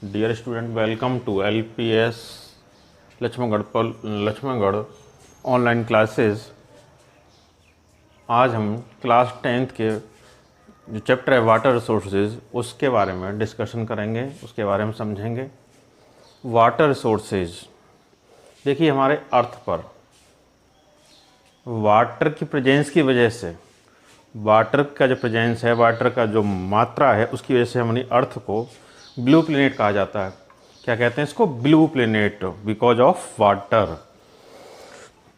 Dear student, welcome to LPS Laxmangarh online classes. आज हम class 10th के जो चैप्टर है वाटर रिसोर्सेज उसके बारे में डिस्कशन करेंगे, उसके बारे में समझेंगे। वाटर रिसोर्सेज, देखिए हमारे अर्थ पर वाटर की प्रेजेंस की वजह से, वाटर का जो प्रेजेंस है, वाटर का जो मात्रा है, उसकी वजह से हमारी अर्थ को ब्लू प्लेनेट कहा जाता है। क्या कहते हैं इसको? Blue planet, because of water.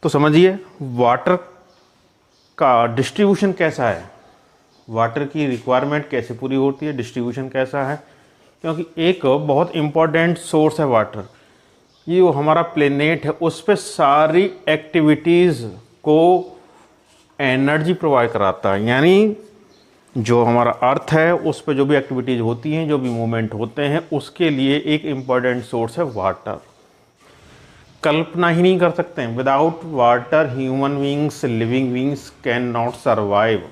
तो समझिए वाटर का डिस्ट्रीब्यूशन कैसा है, वाटर की रिक्वायरमेंट कैसे पूरी होती है, डिस्ट्रीब्यूशन कैसा है। क्योंकि एक बहुत इम्पॉर्टेंट सोर्स है वाटर, ये वो हमारा प्लेनेट है, उस पर सारी एक्टिविटीज़ को एनर्जी प्रोवाइड कराता है। यानी जो हमारा अर्थ है उस पर जो भी एक्टिविटीज़ होती हैं, जो भी मूवमेंट होते हैं, उसके लिए एक इम्पॉर्टेंट सोर्स है वाटर। कल्पना ही नहीं कर सकते हैं, without water human beings, living beings can not survive,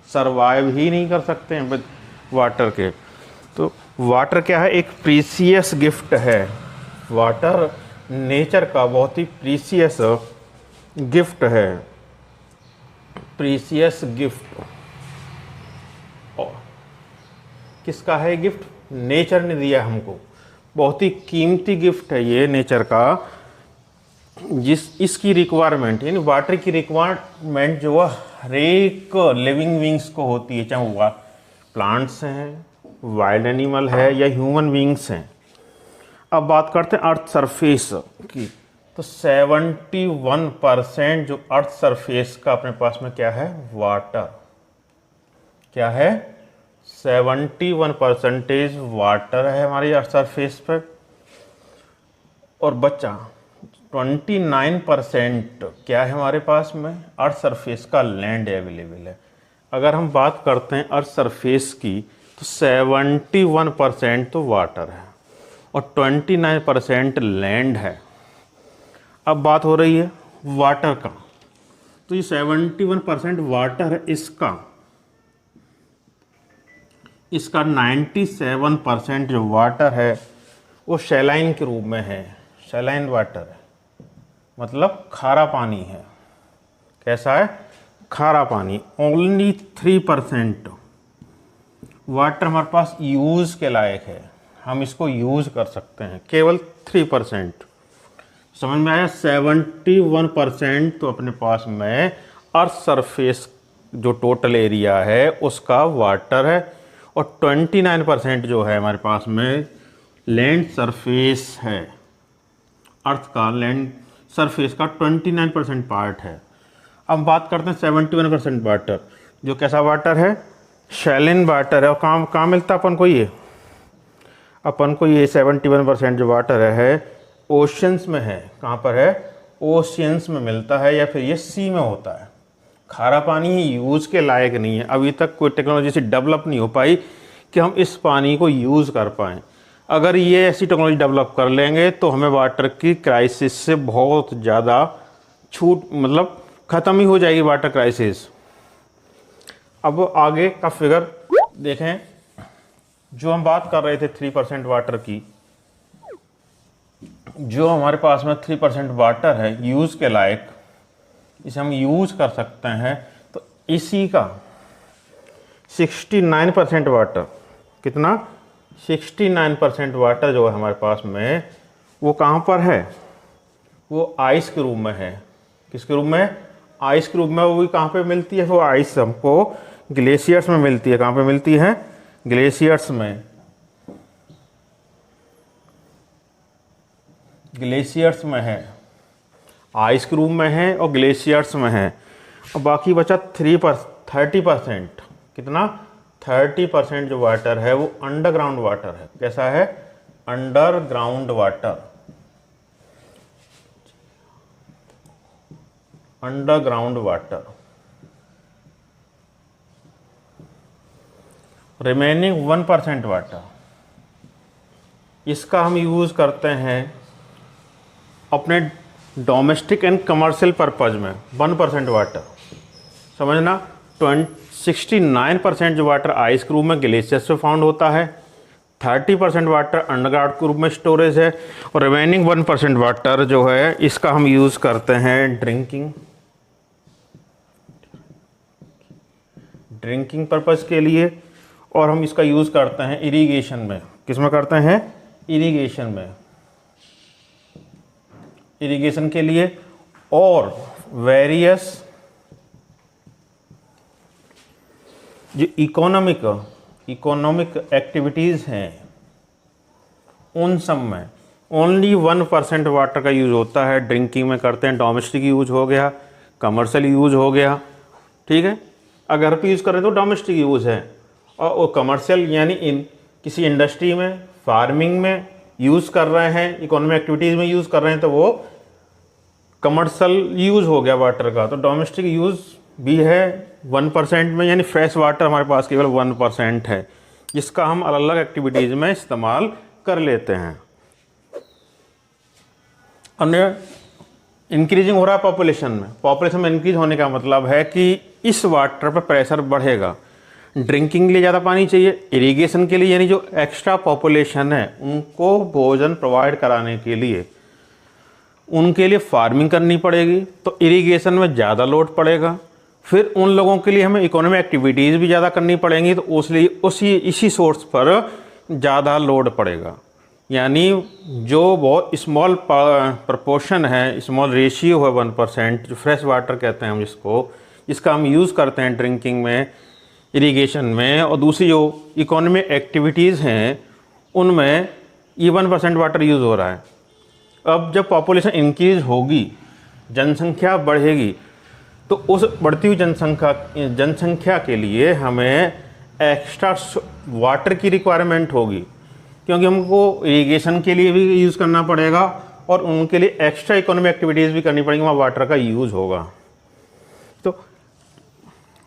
survive ही नहीं कर सकते हैं विद वाटर के। तो वाटर क्या है? एक प्रीसियस गिफ्ट है। वाटर नेचर का बहुत ही प्रीसियस गिफ्ट है, प्रीसियस गिफ्ट। किसका है गिफ्ट? नेचर ने दिया हमको, बहुत ही कीमती गिफ्ट है ये नेचर का। इसकी रिक्वायरमेंट, यानी वाटर की रिक्वायरमेंट जो है हर एक लिविंग बींग्स को होती है, चाहे वो प्लांट्स हैं, वाइल्ड एनिमल है या ह्यूमन बींग्स हैं। अब बात करते हैं अर्थ सरफेस की। तो 71% जो अर्थ सरफेस का अपने पास में क्या है? वाटर। क्या है? 71% वाटर है हमारी अर्थ सरफेस पर, और बच्चा 29% क्या है हमारे पास में? अर्थ सरफेस का लैंड अवेलेबल है। अगर हम बात करते हैं अर्थ सरफेस की, तो 71% तो वाटर है और 29% लैंड है। अब बात हो रही है वाटर का, तो ये 71% वाटर है, इसका 97% जो वाटर है वो शैलाइन के रूप में है। शैलाइन वाटर है, मतलब खारा पानी है। कैसा है? खारा पानी। ओनली 3% वाटर हमारे पास यूज़ के लायक है, हम इसको यूज़ कर सकते हैं, केवल 3%। समझ में आया? 71% तो अपने पास में अर्थ सरफेस जो टोटल एरिया है उसका वाटर है, और 29% जो है हमारे पास में लैंड सरफेस है। अर्थ का लैंड सरफेस का 29% पार्ट है। अब बात करते हैं 71% वाटर, जो कैसा वाटर है? शैलिन वाटर है। और कहाँ मिलता है अपन को ये? अपन को ये 71% जो वाटर है ओशियंस में है। कहाँ पर है? ओशियंस में मिलता है, या फिर ये सी में होता है। खारा पानी यूज़ के लायक नहीं है। अभी तक कोई टेक्नोलॉजी से डेवलप नहीं हो पाई कि हम इस पानी को यूज़ कर पाएँ। अगर ये ऐसी टेक्नोलॉजी डेवलप कर लेंगे तो हमें वाटर की क्राइसिस से बहुत ज़्यादा छूट, मतलब ख़त्म ही हो जाएगी वाटर क्राइसिस। अब आगे का फिगर देखें, जो हम बात कर रहे थे 3% वाटर की, जो हमारे पास में 3% वाटर है यूज़ के लायक, इसे हम यूज़ कर सकते हैं। तो इसी का 69% वाटर, कितना? 69% वाटर जो है हमारे पास में, वो कहाँ पर है? वो आइस के रूप में है। किसके रूप में? आइस के रूप में। वो भी कहाँ पे मिलती है? वो आइस हमको ग्लेशियर्स में मिलती है। कहाँ पे मिलती है? ग्लेशियर्स में। ग्लेशियर्स में है, आइस के रूप में है और ग्लेशियर्स में है। और बाकी बचा 30%। कितना? 30% जो वाटर है वो अंडरग्राउंड वाटर है। कैसा है? Underground water. Underground water. Remaining 1% water, इसका हम यूज़ करते हैं अपने डोमेस्टिक एंड कमर्शियल पर्पज़ में। 1% वाटर, समझना। 69% जो वाटर आइस के रूप में ग्लेशियर्स पे फाउंड होता है, 30% वाटर अंडरग्राउंड के रूप में स्टोरेज है और रिमेनिंग 1% वाटर जो है इसका हम यूज़ करते हैं ड्रिंकिंग पर्पज़ के लिए, और हम इसका यूज़ करते हैं इरिगेशन में। किस में करते हैं? इरिगेशन में, इरिगेशन के लिए। और वेरियस जो इकोनॉमिक एक्टिविटीज़ हैं उन सब में ओनली 1% वाटर का यूज़ होता है। ड्रिंकिंग में करते हैं, डोमेस्टिक यूज हो गया, कमर्शियल यूज हो गया, ठीक है। अगर घर पे यूज़ करें तो डोमेस्टिक यूज़ है, और वो कमर्शियल यानी किसी इंडस्ट्री में, फार्मिंग में यूज़ कर रहे हैं, इकोनॉमिक एक्टिविटीज़ में यूज़ कर रहे हैं तो वो कमर्शियल यूज़ हो गया वाटर का। तो डोमेस्टिक यूज़ भी है 1% में, यानी फ्रेश वाटर हमारे पास केवल 1% है, जिसका हम अलग अलग एक्टिविटीज़ में इस्तेमाल कर लेते हैं। अन्य इंक्रीजिंग हो रहा है पॉपुलेशन में इंक्रीज होने का मतलब है कि इस वाटर पर प्रेशर बढ़ेगा। ड्रिंकिंग के लिए ज़्यादा पानी चाहिए, इरिगेशन के लिए यानी जो एक्स्ट्रा पॉपुलेशन है उनको भोजन प्रोवाइड कराने के लिए उनके लिए फार्मिंग करनी पड़ेगी, तो इरिगेशन में ज़्यादा लोड पड़ेगा। फिर उन लोगों के लिए हमें इकोनॉमिक एक्टिविटीज़ भी ज़्यादा करनी पड़ेंगी, तो उसलिए इसी सोर्स पर ज़्यादा लोड पड़ेगा। यानी जो बहुत स्मॉल प्रपोर्शन है, स्मॉल रेशियो है 1%, जो फ्रेश वाटर कहते हैं हम जिसका हम यूज़ करते हैं ड्रिंकिंग में, इरिगेशन में, और दूसरी जो इकोनॉमिक एक्टिविटीज़ हैं उनमें ये 1% वाटर यूज़ हो रहा है। अब जब पॉपुलेशन इंक्रीज होगी, जनसंख्या बढ़ेगी, तो उस बढ़ती हुई जनसंख्या के लिए हमें एक्स्ट्रा वाटर की रिक्वायरमेंट होगी, क्योंकि हमको इरिगेशन के लिए भी यूज़ करना पड़ेगा और उनके लिए एक्स्ट्रा इकोनॉमिक एक्टिविटीज़ भी करनी पड़ेंगी, वहाँ वाटर का यूज़ होगा। तो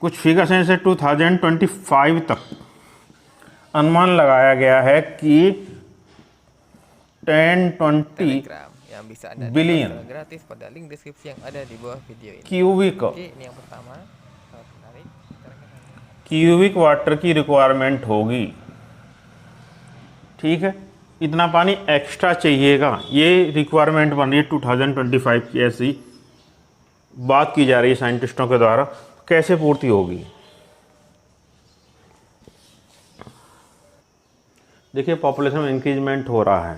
कुछ फिगर्स हैं, जैसे 2025 तक अनुमान लगाया गया है कि 10-20 बिलियन क्यूबिक वाटर की रिक्वायरमेंट होगी, ठीक है। इतना पानी एक्स्ट्रा चाहिएगा, ये रिक्वायरमेंट बन रही है 2025 की, ऐसी बात की जा रही है साइंटिस्टों के द्वारा। कैसे पूर्ति होगी? देखिए, पॉपुलेशन में इंक्रीजमेंट हो रहा है,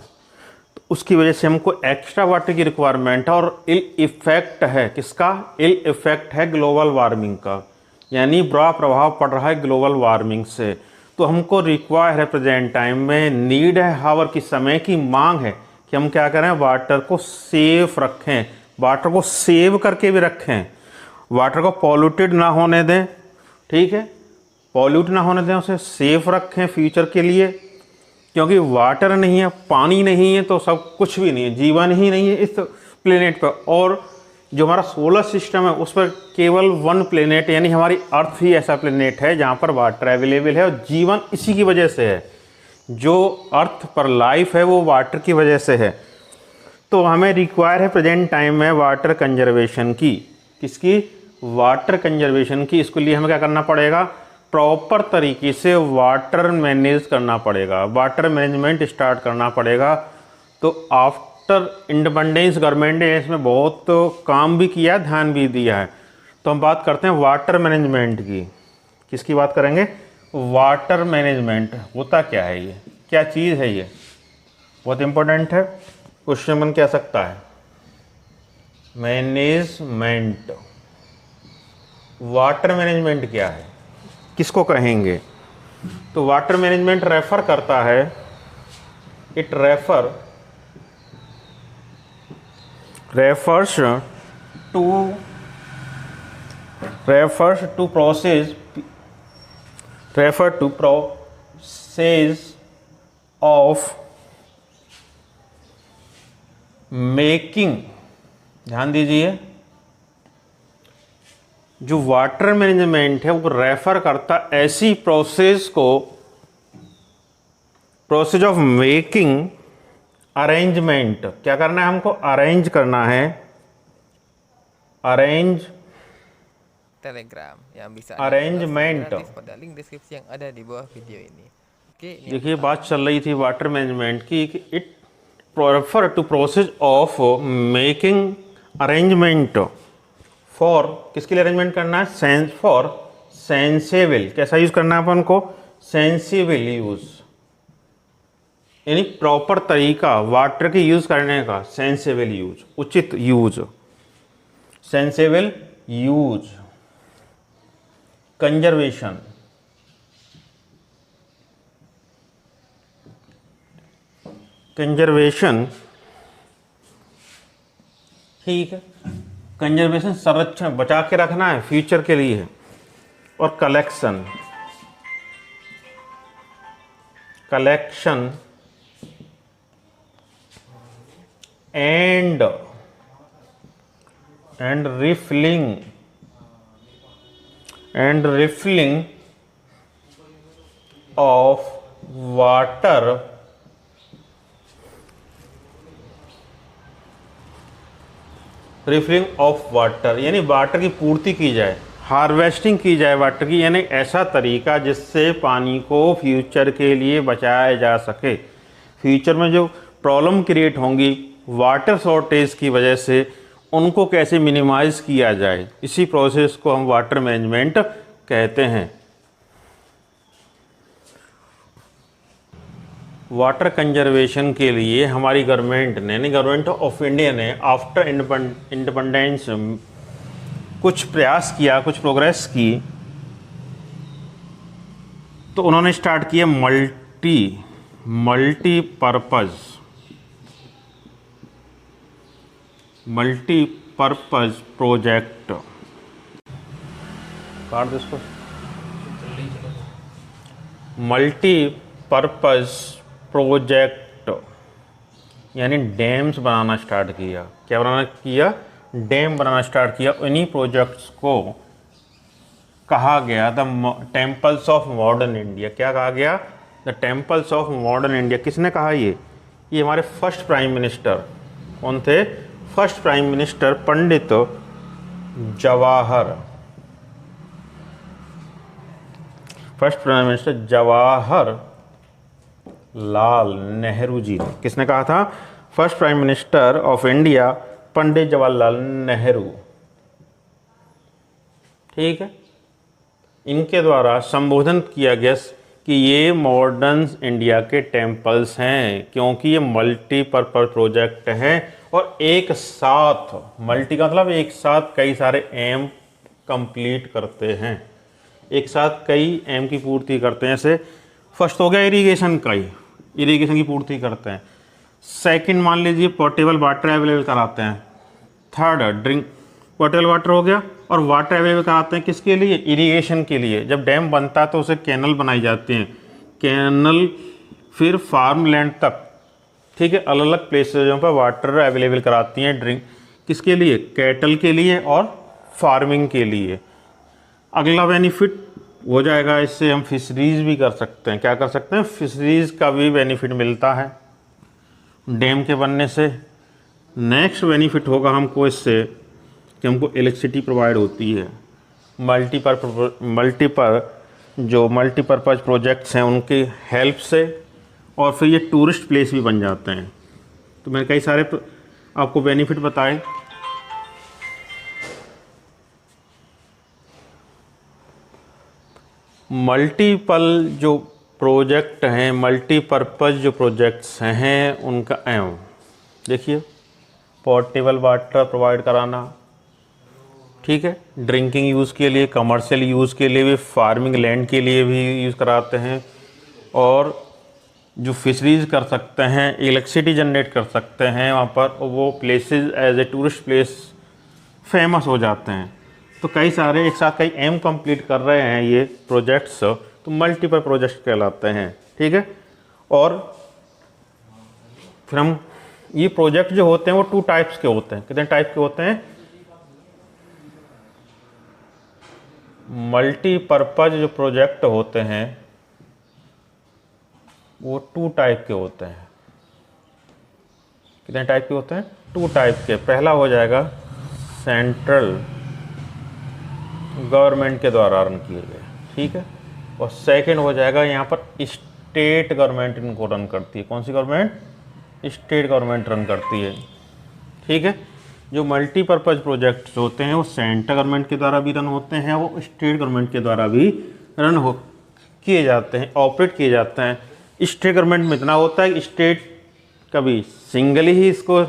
तो उसकी वजह से हमको एक्स्ट्रा वाटर की रिक्वायरमेंट है, और इल इफेक्ट है किसका? इल इफेक्ट है ग्लोबल वार्मिंग का, यानी बुरा प्रभाव पड़ रहा है ग्लोबल वार्मिंग से। तो हमको रिक्वायर है, प्रेजेंट टाइम में नीड है, हावर की समय की मांग है कि हम क्या करें, वाटर को सेफ रखें, वाटर को सेव करके भी रखें, वाटर को पॉल्यूटेड ना होने दें, ठीक है, पॉल्यूट ना होने दें, उसे सेफ रखें फ्यूचर के लिए। क्योंकि वाटर नहीं है, पानी नहीं है, तो सब कुछ भी नहीं है, जीवन ही नहीं है इस प्लेनेट पर। और जो हमारा सोलर सिस्टम है उस पर केवल 1 प्लेनेट यानी हमारी अर्थ ही ऐसा प्लेनेट है जहाँ पर वाटर अवेलेबल है, और जीवन इसी की वजह से है। जो अर्थ पर लाइफ है वो वाटर की वजह से है। तो हमें रिक्वायर है प्रेजेंट टाइम में वाटर कंजर्वेशन की। किसकी? वाटर कंजर्वेशन की। इसके लिए हमें क्या करना पड़ेगा? प्रॉपर तरीके से वाटर मैनेज करना पड़ेगा, वाटर मैनेजमेंट स्टार्ट करना पड़ेगा। तो आफ्टर इंडिपेंडेंस गवर्नमेंट ने इसमें बहुत काम भी किया, ध्यान भी दिया है। तो हम बात करते हैं वाटर मैनेजमेंट की। किसकी बात करेंगे? वाटर मैनेजमेंट होता क्या है, ये क्या चीज़ है, ये बहुत इंपॉर्टेंट है, क्वेश्चन बन के आ सकता है। मैनेजमेंट, वाटर मैनेजमेंट क्या है, किसको कहेंगे? तो वाटर मैनेजमेंट रेफर करता है, it refers to process of making. ध्यान दीजिए, जो वाटर मैनेजमेंट है वो रेफर करता ऐसी प्रोसेस को, प्रोसेस ऑफ मेकिंग अरेंजमेंट। क्या करना है हमको? अरेंज करना है, arrange Telegram yang bisa Arrangement. Anda gratis pada link deskripsi yang ada di bawah video ini. देखिए बात चल रही थी वाटर मैनेजमेंट की कि it refer to process of making arrangement for, किसके लिए अरेंजमेंट करना है, सेंस फॉर सेंसेबल, कैसा यूज करना है अपन को, सेंसिबल यूज, यानी प्रॉपर तरीका वाटर के यूज करने का, सेंसेबल यूज, उचित use, sensible use, conservation, conservation, ठीक है, कंजर्वेशन संरक्षण, बचा के रखना है फ्यूचर के लिए, और collection, collection and refilling, of water, refilling of water, यानी वाटर की पूर्ति की जाए, हार्वेस्टिंग की जाए वाटर की, यानी ऐसा तरीका जिससे पानी को फ्यूचर के लिए बचाया जा सके। फ्यूचर में जो प्रॉब्लम क्रिएट होंगी वाटर शॉर्टेज की वजह से, उनको कैसे मिनिमाइज किया जाए, इसी प्रोसेस को हम वाटर मैनेजमेंट कहते हैं। वाटर कंजर्वेशन के लिए हमारी गवर्नमेंट ने, यानी गवर्नमेंट ऑफ इंडिया ने आफ्टर इंडिपेंडेंस कुछ प्रयास किया, कुछ प्रोग्रेस की, तो उन्होंने स्टार्ट किया मल्टीपर्पज प्रोजेक्ट, काट दो इसको, मल्टीपर्पज प्रोजेक्ट, यानी डैम्स बनाना स्टार्ट किया। क्या बनाना किया, डैम बनाना स्टार्ट किया। इन्हीं प्रोजेक्ट्स को कहा गया the temples of modern India. क्या कहा गया, the temples of modern India. किसने कहा ये हमारे फर्स्ट प्राइम मिनिस्टर कौन थे, first prime minister Pandit Jawahar, first prime minister Jawahar Lal Nehru ji ने। किसने कहा था, first prime minister of India Pandit Jawaharlal Nehru, ठीक है। इनके द्वारा संबोधन किया गया कि ये मॉडर्न इंडिया के टेम्पल्स हैं, क्योंकि ये मल्टीपर्पज प्रोजेक्ट हैं और एक साथ, मल्टी का मतलब एक साथ कई सारे एम कंप्लीट करते हैं, एक साथ कई एम की पूर्ति करते हैं। जैसे फर्स्ट हो गया इरिगेशन का ही, इरिगेशन की पूर्ति करते हैं। सेकंड मान लीजिए पोर्टेबल वाटर अवेलेबल कराते हैं। थर्ड ड्रिंक पोर्टेबल वाटर हो गया, और वाटर अवेलेबल कराते हैं किसके लिए, इरिगेशन के लिए। जब डैम बनता है तो उसे कैनल बनाई जाती हैं, कैनल फिर फार्म लैंड तक, ठीक है, अलग अलग प्लेसेजों पर वाटर अवेलेबल कराती हैं। ड्रिंक किसके लिए, कैटल के लिए और फार्मिंग के लिए। अगला बेनिफिट हो जाएगा, इससे हम फिशरीज भी कर सकते हैं। क्या कर सकते हैं, फिशरीज का भी बेनिफिट मिलता है डैम के बनने से। नेक्स्ट बेनिफिट होगा हमको इससे कि हमको इलेक्ट्रिसिटी प्रोवाइड होती है। मल्टीपर्पज प्रोजेक्ट्स हैं उनकी हेल्प से, और फिर ये टूरिस्ट प्लेस भी बन जाते हैं। तो मैंने कई सारे आपको बेनिफिट बताए। मल्टीपल जो प्रोजेक्ट हैं, मल्टीपर्पज़ जो प्रोजेक्ट्स हैं उनका एम देखिए, पोर्टेबल वाटर प्रोवाइड कराना, ठीक है, ड्रिंकिंग यूज़ के लिए, कमर्शियल यूज़ के लिए भी, फार्मिंग लैंड के लिए भी यूज़ कराते हैं, और जो फिशरीज कर सकते हैं, इलेक्ट्रिसिटी जनरेट कर सकते हैं वहाँ पर, वो places as a tourist place famous हो जाते हैं। तो कई सारे एक साथ कई एम कंप्लीट कर रहे हैं ये प्रोजेक्ट्स, तो मल्टीपल प्रोजेक्ट कहलाते हैं, ठीक है। और फिर हम ये प्रोजेक्ट जो होते हैं वो 2 टाइप्स के होते हैं। कितने टाइप के होते हैं, मल्टीपर्पज जो प्रोजेक्ट होते हैं वो 2 टाइप के होते हैं। कितने टाइप के होते हैं, 2 टाइप के। पहला हो जाएगा सेंट्रल गवर्नमेंट के द्वारा रन किए गए, ठीक है, और सेकंड हो जाएगा यहाँ पर स्टेट गवर्नमेंट इनको रन करती है। कौन सी गवर्नमेंट? स्टेट गवर्नमेंट रन करती है। ठीक है। जो मल्टीपर्पज़ प्रोजेक्ट्स होते हैं वो सेंट्रल गवर्नमेंट के द्वारा भी रन होते हैं, वो स्टेट गवर्नमेंट के द्वारा भी रन हो किए जाते हैं, ऑपरेट किए जाते हैं। स्टेट गवर्नमेंट में इतना होता है कि स्टेट कभी सिंगली ही इसको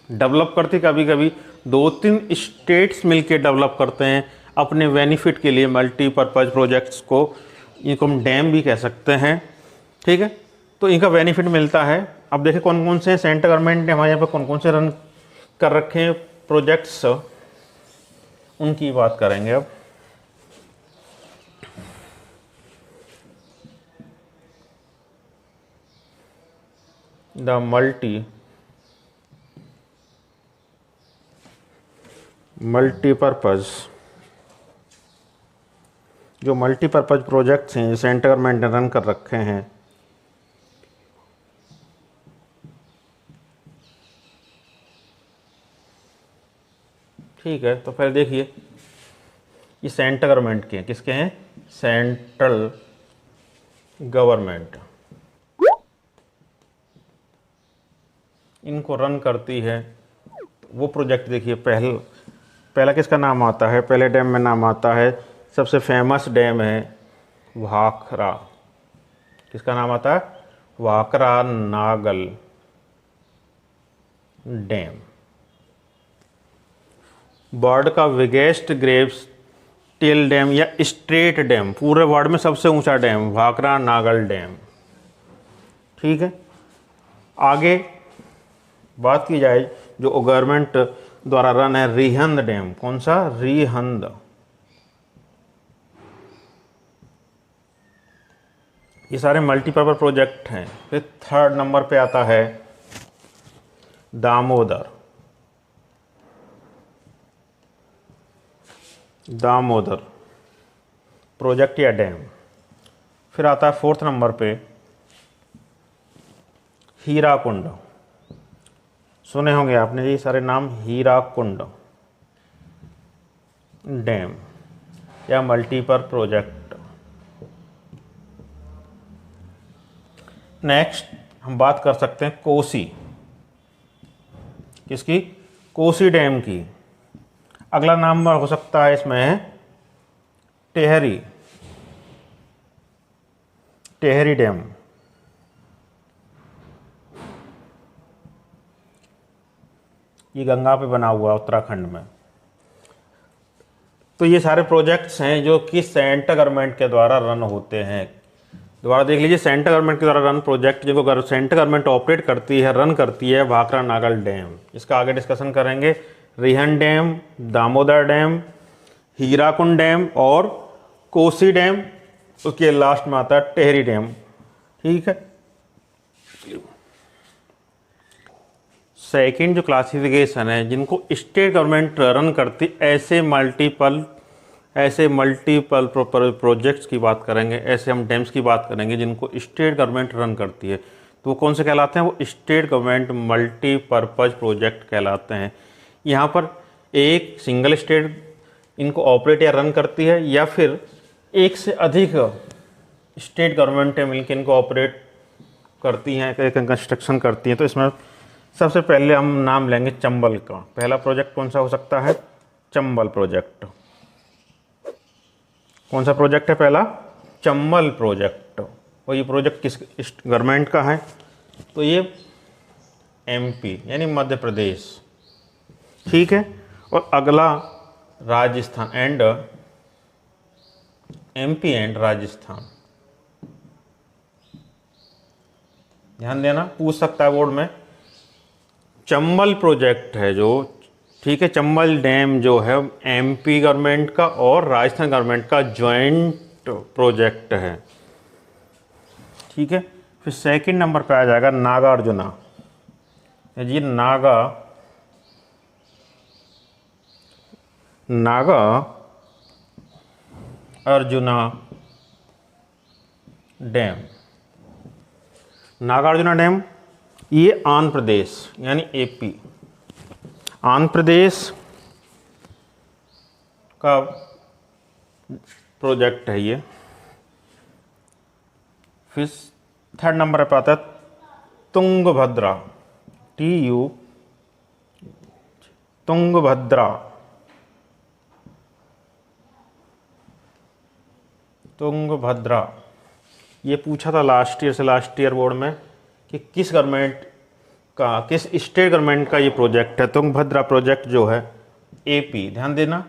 डेवलप करती, कभी कभी 2-3 स्टेट्स मिलके डेवलप करते हैं अपने बेनिफिट के लिए मल्टीपर्पज़ प्रोजेक्ट्स को। इनको हम डैम भी कह सकते हैं। ठीक है। तो इनका बेनिफिट मिलता है। अब देखें कौन कौन से सेंट्रल गवर्नमेंट ने हमारे यहाँ पर कौन कौन से रन कर रखे हैं प्रोजेक्ट्स, उनकी बात करेंगे अब। द मल्टीपर्पज़, जो मल्टीपर्पज़ प्रोजेक्ट्स हैं सेंट्रल गवर्नमेंट ने रन कर रखे हैं, ठीक है। तो फिर देखिए ये सेंट्रल गवर्नमेंट के हैं। किसके हैं? सेंट्रल गवर्नमेंट इनको रन करती है। वो प्रोजेक्ट देखिए, पहला किसका नाम आता है? पहले डैम में नाम आता है, सबसे फेमस डैम है भाखरा। किसका नाम आता है? भाखरा नागल डैम। वर्ल्ड का बिगेस्ट ग्रेव्स टिल डैम या स्ट्रेट डैम, पूरे वर्ल्ड में सबसे ऊंचा डैम भाखरा नागल डैम। ठीक है। आगे बात की जाए जो गवर्नमेंट द्वारा रन है, रिहंद डैम। कौन सा? रिहंद। ये सारे मल्टीपर्पज़ प्रोजेक्ट हैं। फिर थर्ड नंबर पे आता है दामोदर प्रोजेक्ट या डैम। फिर आता है फोर्थ नंबर पे हीराकुंड। सुने होंगे आपने ये सारे नाम, हीराकुंड डैम या मल्टीपर्पज़ प्रोजेक्ट। नेक्स्ट हम बात कर सकते हैं कोसी। किसकी? कोसी डैम की। अगला नाम हो सकता है इसमें टेहरी डैम। ये गंगा पे बना हुआ उत्तराखंड में। तो ये सारे प्रोजेक्ट्स हैं जो कि सेंट्रल गवर्नमेंट के द्वारा रन होते हैं। दोबारा देख लीजिए, सेंट्रल गवर्नमेंट के द्वारा रन प्रोजेक्ट जिनको सेंट्रल गवर्नमेंट ऑपरेट करती है, रन करती है, भाखरा नागल डैम। इसका आगे डिस्कशन करेंगे। Rihand dam, Damodar dam, Hirakud dam और कोसी डैम। उसके लास्ट में आता है टेहरी डैम। ठीक है। सेकंड जो क्लासिफिकेशन है, जिनको स्टेट गवर्नमेंट रन करती, ऐसे मल्टीपल प्रोजेक्ट्स की बात करेंगे, ऐसे हम डैम्स की बात करेंगे जिनको स्टेट गवर्नमेंट रन करती है। तो वो कौन से कहलाते हैं? वो स्टेट गवर्नमेंट मल्टीपर्पज़ प्रोजेक्ट कहलाते हैं। यहाँ पर एक सिंगल स्टेट इनको ऑपरेट या रन करती है, या फिर एक से अधिक स्टेट गवर्नमेंटें मिलकर इनको ऑपरेट करती हैं, कंस्ट्रक्शन करती हैं। तो इसमें सबसे पहले हम नाम लेंगे चंबल का। पहला प्रोजेक्ट कौन सा हो सकता है? चंबल प्रोजेक्ट। कौन सा प्रोजेक्ट है पहला? चंबल प्रोजेक्ट। और ये प्रोजेक्ट किस गवर्नमेंट का है? तो ये एमपी यानी मध्य प्रदेश। ठीक है। और अगला Rajasthan and MP and Rajasthan. ध्यान देना, पूछ सकता है बोर्ड में। चंबल प्रोजेक्ट है जो, ठीक है, चंबल डैम जो है एमपी गवर्नमेंट का और राजस्थान गवर्नमेंट का जॉइंट प्रोजेक्ट है। ठीक है। फिर सेकंड नंबर पे आ जाएगा नागार्जुना। जी नागा अर्जुना डैम। नागार्जुना डैम ये आंध्र प्रदेश यानी एपी, आंध्र प्रदेश का प्रोजेक्ट है ये। फिर थर्ड नंबर पे आता है तुंगभद्रा, तुंगभद्रा, तुंगभद्रा। ये पूछा था लास्ट ईयर बोर्ड में कि किस स्टेट गवर्नमेंट का ये प्रोजेक्ट है। तुंगभद्रा प्रोजेक्ट जो है एपी, ध्यान देना,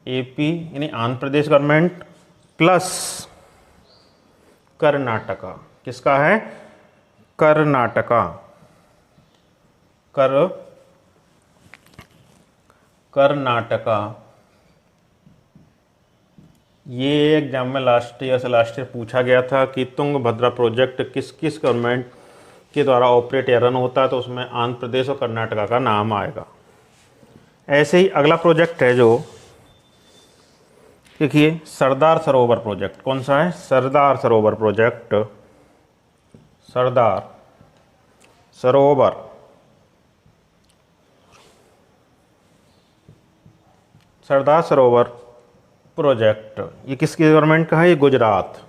एपी यानी आंध्र प्रदेश गवर्नमेंट प्लस कर्नाटका। किसका है? कर्नाटका, कर्नाटका। ये एग्जाम में लास्ट ईयर पूछा गया था कि तुंगभद्रा प्रोजेक्ट किस किस गवर्नमेंट के द्वारा ऑपरेट या रन होता है, तो उसमें आंध्र प्रदेश और कर्नाटका का नाम आएगा। ऐसे ही अगला प्रोजेक्ट है जो देखिए सरदार सरोवर प्रोजेक्ट। कौन सा है? Sardar Sarovar project, Sardar Sarovar, Sardar Sarovar project. ये किसकी गवर्नमेंट का है? ये गुजरात,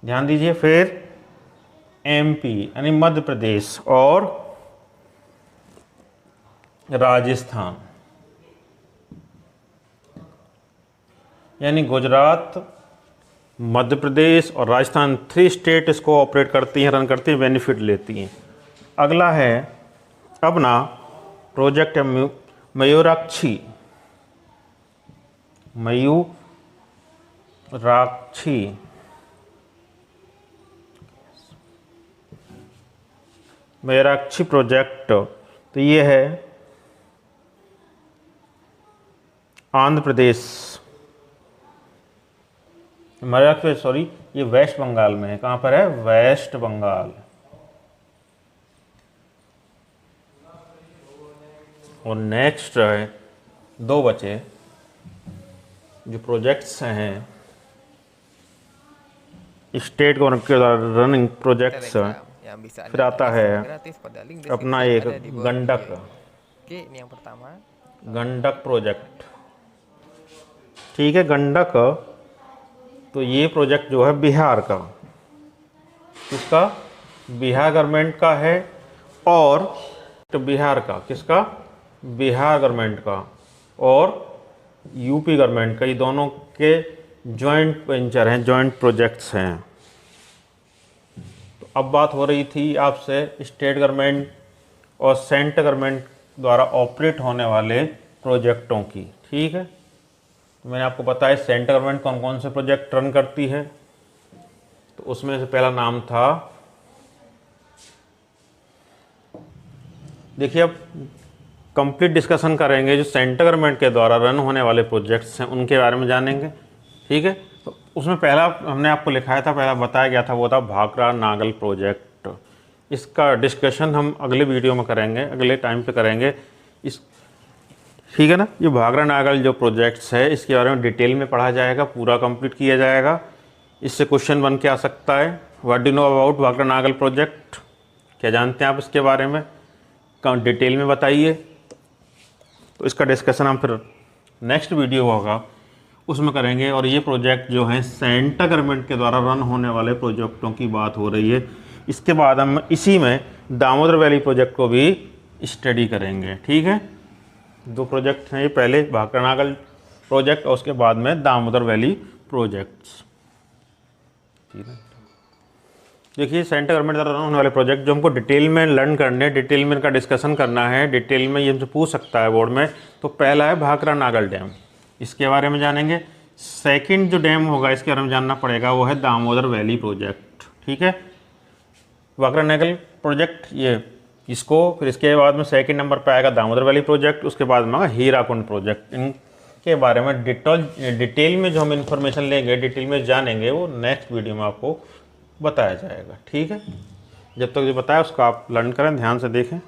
ध्यान दीजिए। फिर एमपी यानी मध्य प्रदेश और राजस्थान, यानी गुजरात, मध्य प्रदेश और राजस्थान, 3 स्टेट इसको ऑपरेट करती हैं, रन करती हैं, बेनिफिट लेती हैं। अगला है अपना प्रोजेक्ट मयूराक्षी, मयूराक्षी, मयूराक्षी प्रोजेक्ट। तो ये है आंध्र प्रदेश, सॉरी ये वेस्ट बंगाल में है। कहाँ पर है? वेस्ट बंगाल। और नेक्स्ट है 2 बचे जो प्रोजेक्ट्स हैं स्टेट गवर्नमेंट के द्वारा रनिंग प्रोजेक्ट्स। फिर आता है अपना एक गंडक, गंडक प्रोजेक्ट। ठीक है, गंडक। तो ये प्रोजेक्ट जो है बिहार का, किसका? बिहार गवर्नमेंट का है। और तो बिहार का किसका? बिहार गवर्नमेंट का और यूपी गवर्नमेंट का, ये दोनों के जॉइंट वेंचर हैं, जॉइंट प्रोजेक्ट्स हैं। तो अब बात हो रही थी आपसे स्टेट गवर्नमेंट और सेंट्रल गवर्नमेंट द्वारा ऑपरेट होने वाले प्रोजेक्टों की। ठीक है, तो मैंने आपको बताया सेंट्रल गवर्नमेंट कौन कौन से प्रोजेक्ट रन करती है। तो उसमें से पहला नाम था, देखिए अब कंप्लीट डिस्कशन करेंगे जो सेंट्रल गवर्नमेंट के द्वारा रन होने वाले प्रोजेक्ट्स हैं उनके बारे में जानेंगे। ठीक है, तो उसमें पहला हमने आपको लिखाया था, पहला बताया गया था, वो था भाखड़ा नागल प्रोजेक्ट। इसका डिस्कशन हम अगले वीडियो में करेंगे, अगले टाइम पे करेंगे इस। ठीक है ना, ये भाखड़ा नागल जो प्रोजेक्ट्स है इसके बारे में डिटेल में पढ़ा जाएगा, पूरा कंप्लीट किया जाएगा। इससे क्वेश्चन बन के आ सकता है, what do know about Bhakra Nangal project, क्या जानते हैं आप इसके बारे में, डिटेल में बताइए। तो इसका डिस्कशन हम फिर नेक्स्ट वीडियो होगा उसमें करेंगे। और ये प्रोजेक्ट जो है सेंट्रल गवर्नमेंट के द्वारा रन होने वाले प्रोजेक्टों की बात हो रही है। इसके बाद हम इसी में दामोदर वैली प्रोजेक्ट को भी स्टडी करेंगे। ठीक है, 2 प्रोजेक्ट हैं ये, पहले भाखड़ा नागल प्रोजेक्ट और उसके बाद में दामोदर वैली प्रोजेक्ट्स। ठीक है, देखिए सेंट्रल गवर्नमेंट द्वारा रन होने वाले प्रोजेक्ट जो हमको डिटेल में लर्न करने, डिटेल में इनका डिस्कशन करना है, डिटेल में ये हमसे पूछ सकता है बोर्ड में। तो पहला है भाखड़ा नागल डैम, इसके बारे में जानेंगे। सेकंड जो डैम होगा इसके बारे में जानना पड़ेगा, वो है दामोदर वैली प्रोजेक्ट। ठीक है, भाखड़ा नागल प्रोजेक्ट ये इसको, फिर इसके बाद में सेकंड नंबर पे आएगा दामोदर वैली प्रोजेक्ट, उसके बाद में आएगा हीराकुंड प्रोजेक्ट। इनके बारे में डिटेल में जो हम इन्फॉर्मेशन लेंगे, डिटेल में जानेंगे, वो नेक्स्ट वीडियो में आपको बताया जाएगा। ठीक है, जब तक जो बताया उसको आप लर्न करें, ध्यान से देखें।